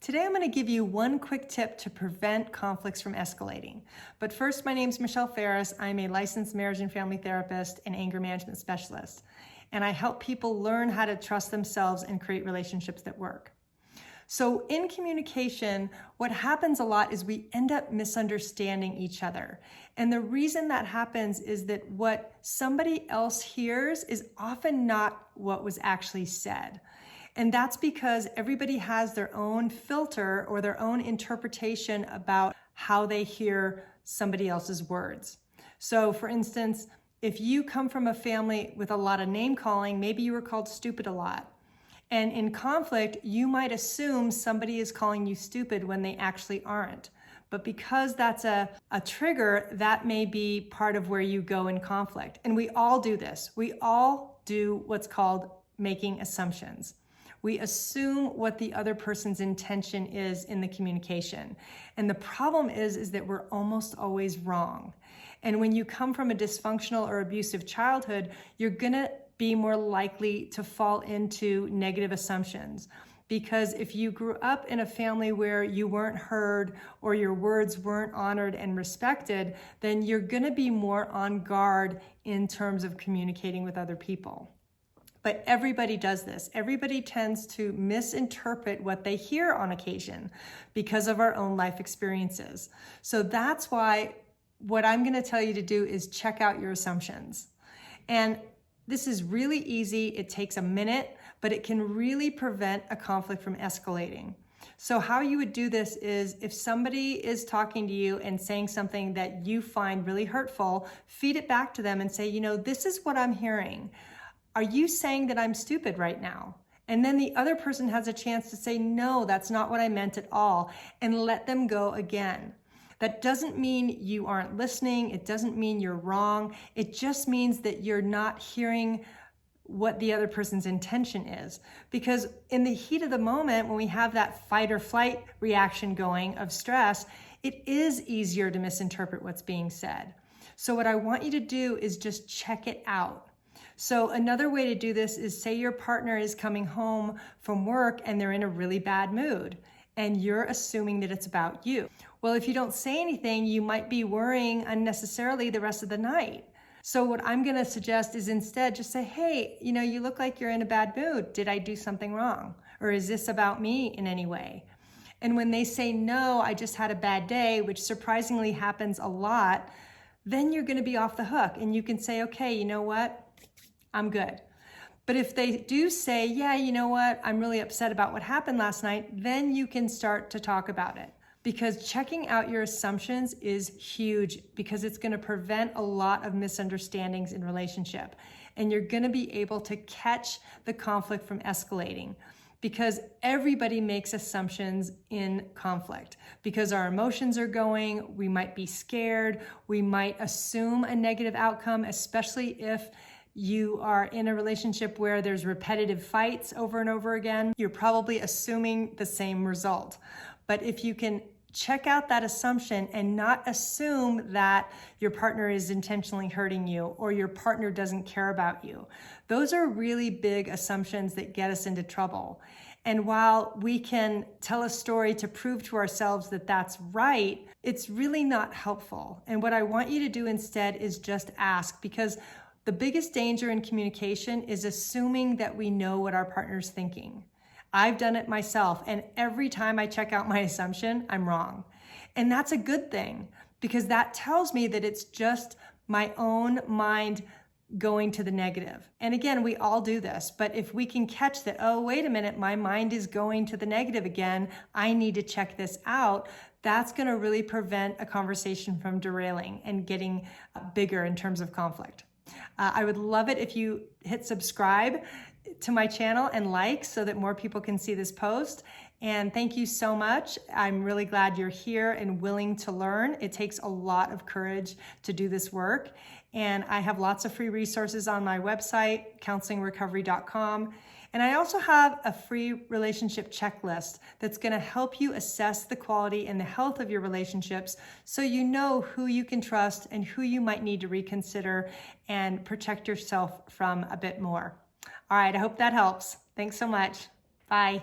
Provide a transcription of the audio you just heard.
Today I'm going to give you one quick tip to prevent conflicts from escalating. But first, my name is Michelle Ferris. I'm a licensed marriage and family therapist and anger management specialist. And I help people learn how to trust themselves and create relationships that work. So in communication, what happens a lot is we end up misunderstanding each other. And the reason that happens is that what somebody else hears is often not what was actually said. And that's because everybody has their own filter or their own interpretation about how they hear somebody else's words. So for instance, if you come from a family with a lot of name calling, maybe you were called stupid a lot. And in conflict, you might assume somebody is calling you stupid when they actually aren't. But because that's a trigger, that may be part of where you go in conflict. And we all do this. We all do what's called making assumptions. We assume what the other person's intention is in the communication. And the problem is that we're almost always wrong. And when you come from a dysfunctional or abusive childhood, you're gonna be more likely to fall into negative assumptions. Because if you grew up in a family where you weren't heard or your words weren't honored and respected, then you're gonna be more on guard in terms of communicating with other people. But everybody does this. Everybody tends to misinterpret what they hear on occasion because of our own life experiences. So that's why what I'm going to tell you to do is check out your assumptions. And this is really easy. It takes a minute, but it can really prevent a conflict from escalating. So how you would do this is if somebody is talking to you and saying something that you find really hurtful, feed it back to them and say, this is what I'm hearing. Are you saying that I'm stupid right now? And then the other person has a chance to say, no, that's not what I meant at all, and let them go again. That doesn't mean you aren't listening. It doesn't mean you're wrong. It just means that you're not hearing what the other person's intention is. Because in the heat of the moment, when we have that fight or flight reaction going of stress, it is easier to misinterpret what's being said. So what I want you to do is just check it out. So another way to do this is say your partner is coming home from work and they're in a really bad mood and you're assuming that it's about you. Well, if you don't say anything, you might be worrying unnecessarily the rest of the night. So what I'm going to suggest is instead just say, hey, you look like you're in a bad mood. Did I do something wrong? Or is this about me in any way? And when they say, no, I just had a bad day, which surprisingly happens a lot, then you're going to be off the hook and you can say, okay, you know what? I'm good. But if they do say, yeah, you know what, I'm really upset about what happened last night, then you can start to talk about it. Because checking out your assumptions is huge because it's going to prevent a lot of misunderstandings in relationship. And you're going to be able to catch the conflict from escalating. Because everybody makes assumptions in conflict. Because our emotions are going, we might be scared, we might assume a negative outcome, especially if you are in a relationship where there's repetitive fights over and over again, you're probably assuming the same result. But if you can check out that assumption and not assume that your partner is intentionally hurting you or your partner doesn't care about you, those are really big assumptions that get us into trouble. And while we can tell a story to prove to ourselves that that's right, it's really not helpful. And what I want you to do instead is just ask, because the biggest danger in communication is assuming that we know what our partner's thinking. I've done it myself, and every time I check out my assumption, I'm wrong. And that's a good thing, because that tells me that it's just my own mind going to the negative. And again, we all do this, but if we can catch that, oh, wait a minute, my mind is going to the negative again, I need to check this out, that's gonna really prevent a conversation from derailing and getting bigger in terms of conflict. I would love it if you hit subscribe to my channel and like so that more people can see this post. And thank you so much. I'm really glad you're here and willing to learn. It takes a lot of courage to do this work. And I have lots of free resources on my website, counselingrecovery.com. And I also have a free relationship checklist that's going to help you assess the quality and the health of your relationships so you know who you can trust and who you might need to reconsider and protect yourself from a bit more. All right, I hope that helps. Thanks so much. Bye.